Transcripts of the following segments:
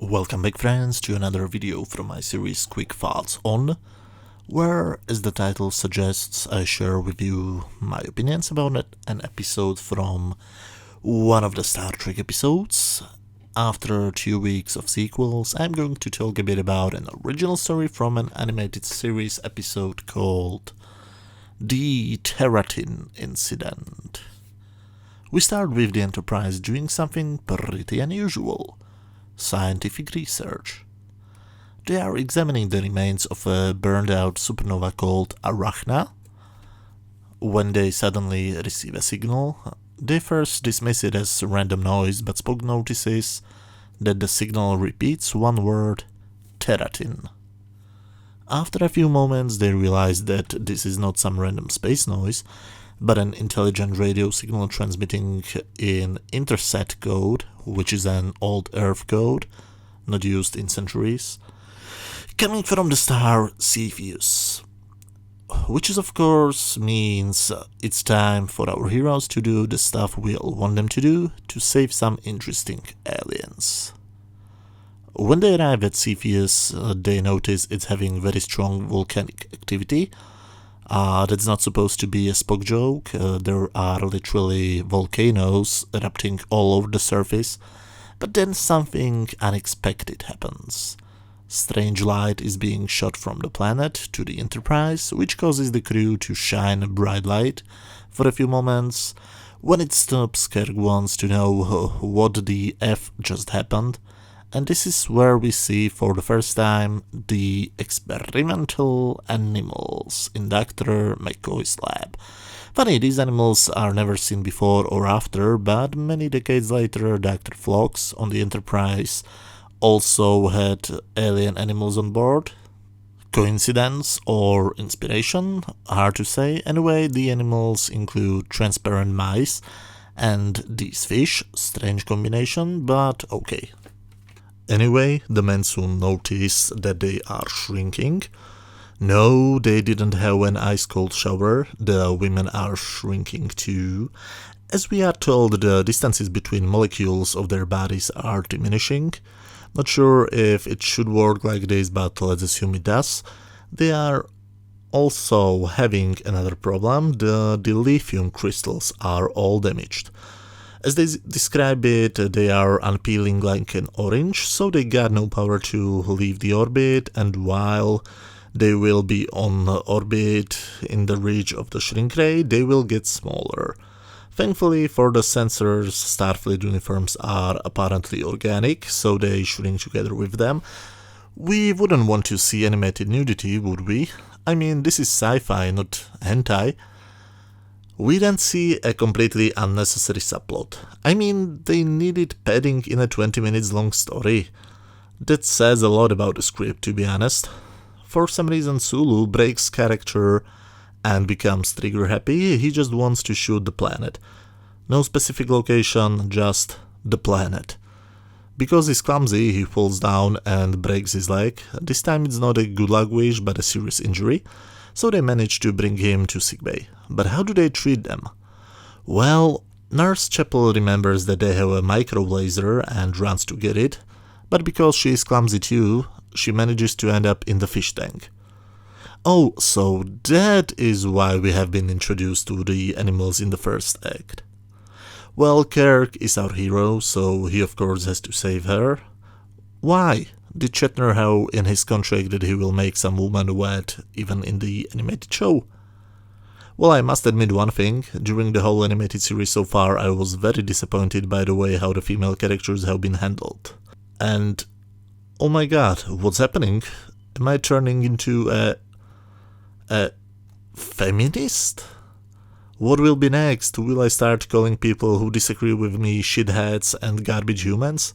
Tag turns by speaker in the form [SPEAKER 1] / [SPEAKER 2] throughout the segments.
[SPEAKER 1] Welcome back, friends, to another video from my series Quick Thoughts On, where, as the title suggests, I share with you my opinions about an episode from one of the Star Trek episodes. After 2 weeks of sequels, I'm going to talk a bit about an original story from an animated series episode called The Terratin Incident. We start with the Enterprise doing something pretty unusual. Scientific research. They are examining the remains of a burned-out supernova called Arachna. When they suddenly receive a signal, they first dismiss it as random noise, but Spock notices that the signal repeats one word, Terratin. After a few moments, they realize that this is not some random space noise, but an intelligent radio signal transmitting in Interset code, which is an old Earth code, not used in centuries, coming from the star Cepheus. Which is, of course, means it's time for our heroes to do the stuff we all want them to do, to save some interesting aliens. When they arrive at Cepheus, they notice it's having very strong volcanic activity. That's not supposed to be a Spock joke. There are literally volcanoes erupting all over the surface, but then something unexpected happens. Strange light is being shot from the planet to the Enterprise, which causes the crew to shine a bright light for a few moments. When it stops, Kirk wants to know what the F just happened, and this is where we see for the first time the experimental animals in Dr. McCoy's lab. Funny, these animals are never seen before or after, but many decades later Dr. Phlox on the Enterprise also had alien animals on board. Coincidence or inspiration? Hard to say. Anyway, the animals include transparent mice and these fish. Strange combination, but okay. Anyway, the men soon notice that they are shrinking. No, they didn't have an ice-cold shower. The women are shrinking too. As we are told, the distances between molecules of their bodies are diminishing. Not sure if it should work like this, but let's assume it does. They are also having another problem. The lithium crystals are all damaged. As they describe it, they are unpeeling like an orange, so they got no power to leave the orbit, and while they will be on orbit in the reach of the shrink ray, they will get smaller. Thankfully for the sensors, Starfleet uniforms are apparently organic, so they shrink together with them. We wouldn't want to see animated nudity, would we? I mean, this is sci-fi, not hentai. We then see a completely unnecessary subplot. I mean, they needed padding in a 20 minutes long story. That says a lot about the script, to be honest. For some reason, Sulu breaks character and becomes trigger happy. He just wants to shoot the planet. No specific location, just the planet. Because he's clumsy, he falls down and breaks his leg. This time it's not a good luck wish, but a serious injury. So they manage to bring him to sickbay. But how do they treat them? Well, Nurse Chapel remembers that they have a micro laser and runs to get it, but because she is clumsy too, she manages to end up in the fish tank. Oh, so that is why we have been introduced to the animals in the first act. Well, Kirk is our hero, so he of course has to save her. Why? Did Shatner have in his contract that he will make some woman wet even in the animated show? Well, I must admit one thing. During the whole animated series so far, I was very disappointed by the way how the female characters have been handled. And, oh my god, what's happening? Am I turning into a feminist? What will be next? Will I start calling people who disagree with me shitheads and garbage humans?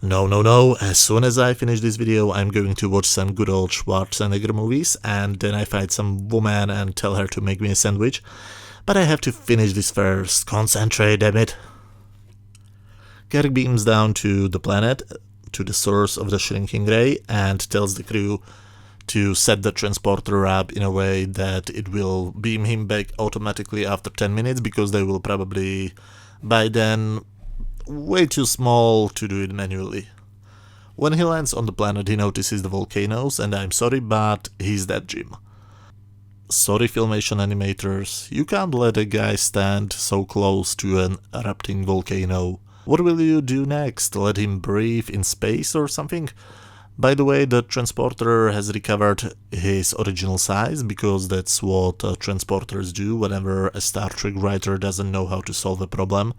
[SPEAKER 1] No. As soon as I finish this video, I'm going to watch some good old Schwarzenegger movies, and then I find some woman and tell her to make me a sandwich. But I have to finish this first. Concentrate, damn it. Kirk beams down to the planet, to the source of the shrinking ray, and tells the crew to set the transporter up in a way that it will beam him back automatically after 10 minutes, because they will probably by then way too small to do it manually. When he lands on the planet, he notices the volcanoes, and I'm sorry, but he's that Jim. Sorry, Filmation animators, you can't let a guy stand so close to an erupting volcano. What will you do next? Let him breathe in space or something? By the way, the transporter has recovered his original size, because that's what transporters do whenever a Star Trek writer doesn't know how to solve a problem.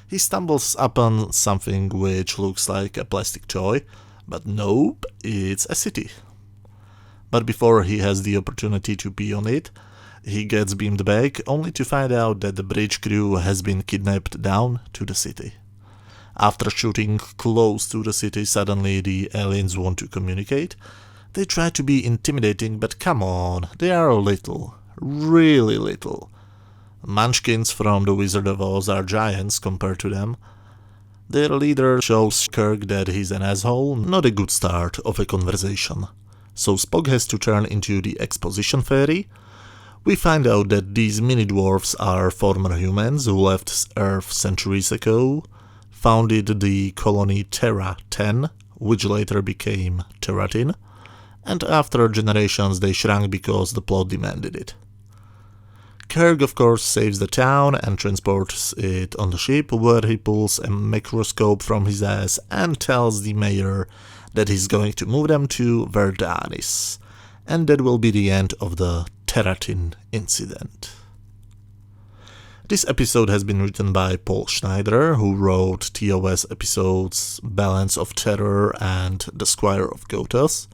[SPEAKER 1] He stumbles upon something which looks like a plastic toy, but nope, it's a city. But before he has the opportunity to pee on it, he gets beamed back, only to find out that the bridge crew has been kidnapped down to the city. After shooting close to the city, suddenly the aliens want to communicate. They try to be intimidating, but come on, they are little, really little. Munchkins from The Wizard of Oz are giants compared to them. Their leader shows Kirk that he's an asshole, not a good start of a conversation. So Spock has to turn into the exposition fairy. We find out that these mini-dwarfs are former humans who left Earth centuries ago, founded the colony Terratin, which later became Terratin, and after generations they shrunk because the plot demanded it. Kirk, of course, saves the town and transports it on the ship, where he pulls a microscope from his ass and tells the mayor that he's going to move them to Verdanis, and that will be the end of the Terratin Incident. This episode has been written by Paul Schneider, who wrote TOS episodes Balance of Terror and The Squire of Gothas.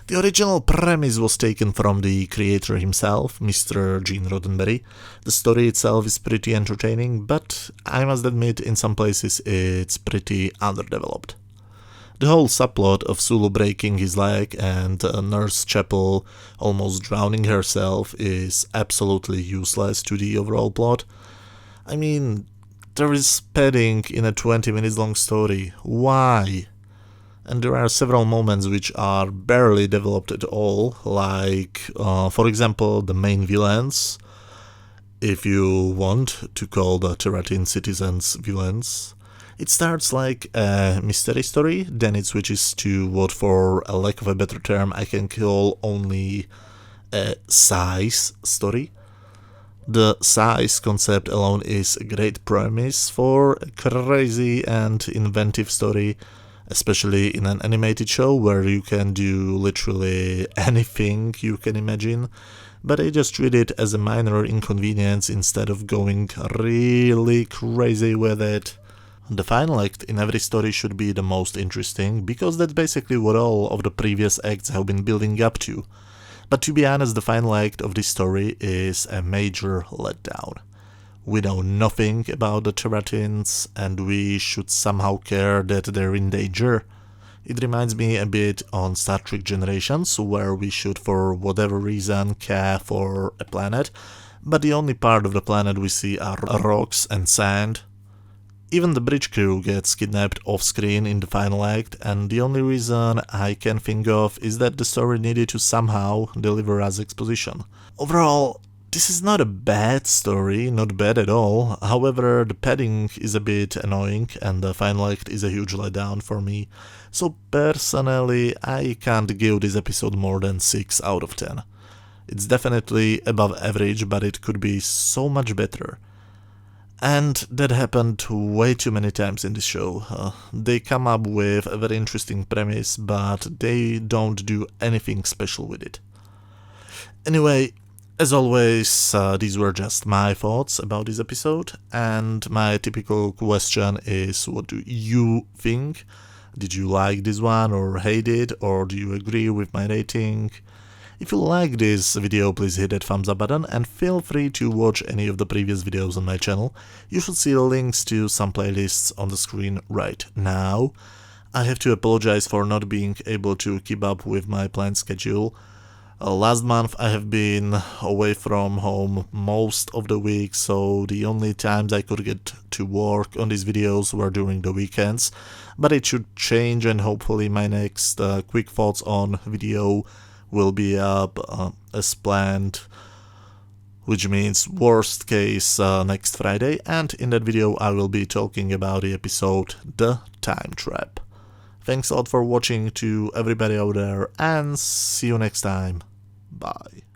[SPEAKER 1] The original premise was taken from the creator himself, Mr. Gene Roddenberry. The story itself is pretty entertaining, but I must admit in some places it's pretty underdeveloped. The whole subplot of Sulu breaking his leg and Nurse Chapel almost drowning herself is absolutely useless to the overall plot. I mean, there is padding in a 20 minutes long story. Why? And there are several moments which are barely developed at all, like, for example, the main villains, if you want to call the Terratin citizens villains. It starts like a mystery story, then it switches to what, for a lack of a better term, I can call only a size story. The size concept alone is a great premise for a crazy and inventive story, especially in an animated show where you can do literally anything you can imagine, but I just treat it as a minor inconvenience instead of going really crazy with it. The final act in every story should be the most interesting, because that's basically what all of the previous acts have been building up to. But to be honest, the final act of this story is a major letdown. We know nothing about the Terratins, and we should somehow care that they're in danger. It reminds me a bit on Star Trek Generations, where we should for whatever reason care for a planet, but the only part of the planet we see are rocks and sand. Even the bridge crew gets kidnapped off-screen in the final act, and the only reason I can think of is that the story needed to somehow deliver us exposition. Overall, this is not a bad story, not bad at all. However, the padding is a bit annoying, and the final act is a huge letdown for me. So personally, I can't give this episode more than 6 out of 10. It's definitely above average, but it could be so much better. And that happened way too many times in this show. They come up with a very interesting premise, but they don't do anything special with it. Anyway, as always, these were just my thoughts about this episode, and my typical question is, what do you think? Did you like this one or hate it, or do you agree with my rating? If you like this video, please hit that thumbs up button and feel free to watch any of the previous videos on my channel. You should see links to some playlists on the screen right now. I have to apologize for not being able to keep up with my planned schedule. Last month I have been away from home most of the week, so the only times I could get to work on these videos were during the weekends, but it should change, and hopefully my next quick thoughts on video will be up as planned, which means worst case next Friday, and in that video I will be talking about the episode The Time Trap. Thanks a lot for watching to everybody out there, and see you next time. Bye.